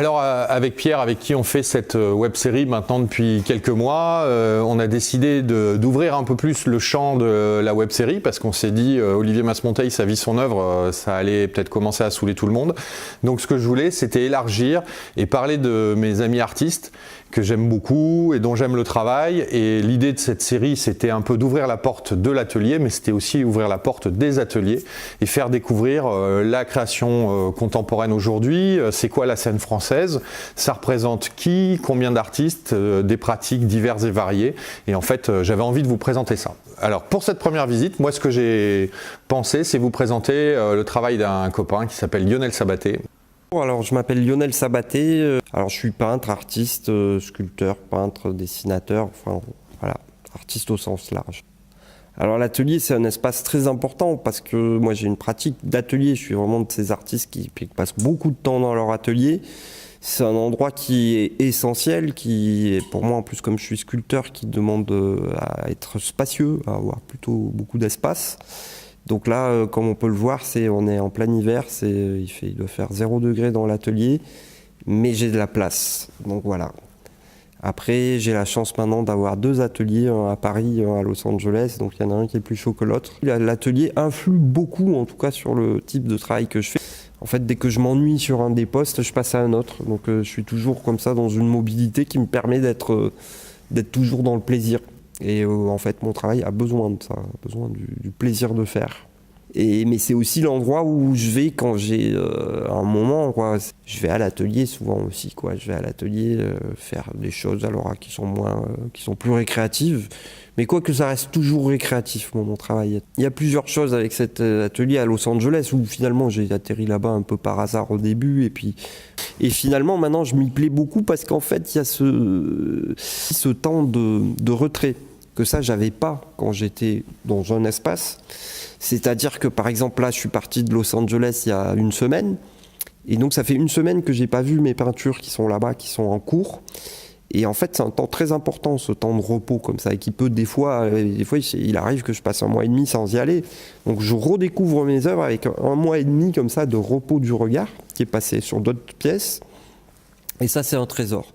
Alors avec Pierre, avec qui on fait cette web-série maintenant depuis quelques mois, on a décidé d'ouvrir un peu plus le champ de la web-série parce qu'on s'est dit Olivier Masmonteil, sa vie, son œuvre, ça allait peut-être commencer à saouler tout le monde. Donc ce que je voulais, c'était élargir et parler de mes amis artistes que j'aime beaucoup et dont j'aime le travail. Et l'idée de cette série, c'était un peu d'ouvrir la porte de l'atelier, mais c'était aussi ouvrir la porte des ateliers et faire découvrir la création contemporaine aujourd'hui. C'est quoi la scène française? Ça représente qui? Combien d'artistes? Des pratiques diverses et variées. Et en fait, j'avais envie de vous présenter ça. Alors, pour cette première visite, moi, ce que j'ai pensé, c'est vous présenter le travail d'un copain qui s'appelle Lionel Sabaté. Alors, je m'appelle Lionel Sabaté. Alors, je suis peintre, artiste, sculpteur, peintre, dessinateur, enfin, voilà, artiste au sens large. Alors, l'atelier, c'est un espace très important parce que moi, j'ai une pratique d'atelier. Je suis vraiment de ces artistes qui passent beaucoup de temps dans leur atelier. C'est un endroit qui est essentiel, qui est pour moi, en plus, comme je suis sculpteur, qui demande à être spacieux, à avoir plutôt beaucoup d'espace. Donc là, comme on peut le voir, on est en plein hiver, il doit faire 0 degré dans l'atelier, mais j'ai de la place, donc voilà. Après, j'ai la chance maintenant d'avoir 2 ateliers, un à Paris, un à Los Angeles, donc il y en a un qui est plus chaud que l'autre. L'atelier influe beaucoup, en tout cas, sur le type de travail que je fais. En fait, dès que je m'ennuie sur un des postes, je passe à un autre, donc je suis toujours comme ça dans une mobilité qui me permet d'être toujours dans le plaisir. Et en fait, mon travail a besoin de ça, a besoin du plaisir de faire. Mais c'est aussi l'endroit où je vais quand j'ai un moment, quoi. Je vais à l'atelier souvent aussi, quoi. Je vais à l'atelier faire des choses alors qui sont plus récréatives. Mais quoi que ça reste toujours récréatif, mon travail. Il y a plusieurs choses avec cet atelier à Los Angeles où finalement j'ai atterri là-bas un peu par hasard au début et finalement maintenant je m'y plais beaucoup parce qu'en fait il y a ce temps de retrait que ça j'avais pas quand j'étais dans un espace. C'est-à-dire que par exemple là je suis parti de Los Angeles il y a une semaine et donc ça fait une semaine que j'ai pas vu mes peintures qui sont là-bas, qui sont en cours. Et en fait, c'est un temps très important, ce temps de repos comme ça, et qui peut des fois, il arrive que je passe 1 mois et demi sans y aller. Donc je redécouvre mes œuvres avec 1 mois et demi comme ça de repos du regard, qui est passé sur d'autres pièces. Et ça, c'est un trésor.